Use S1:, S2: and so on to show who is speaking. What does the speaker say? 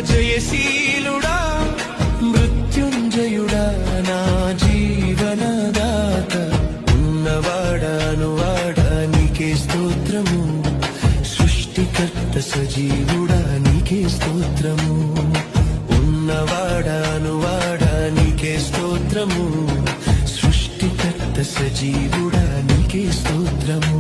S1: జయశీలుడా మృత్యుంజయుడా నా జీవనదాత ఉన్నవాడా నీకే స్తోత్రము సృష్టికర్త సజీవుడా నీకే స్తోత్రము ఉన్నవాడా నీకే స్తోత్రము సృష్టికర్త సజీవుడా నీకే స్తోత్రము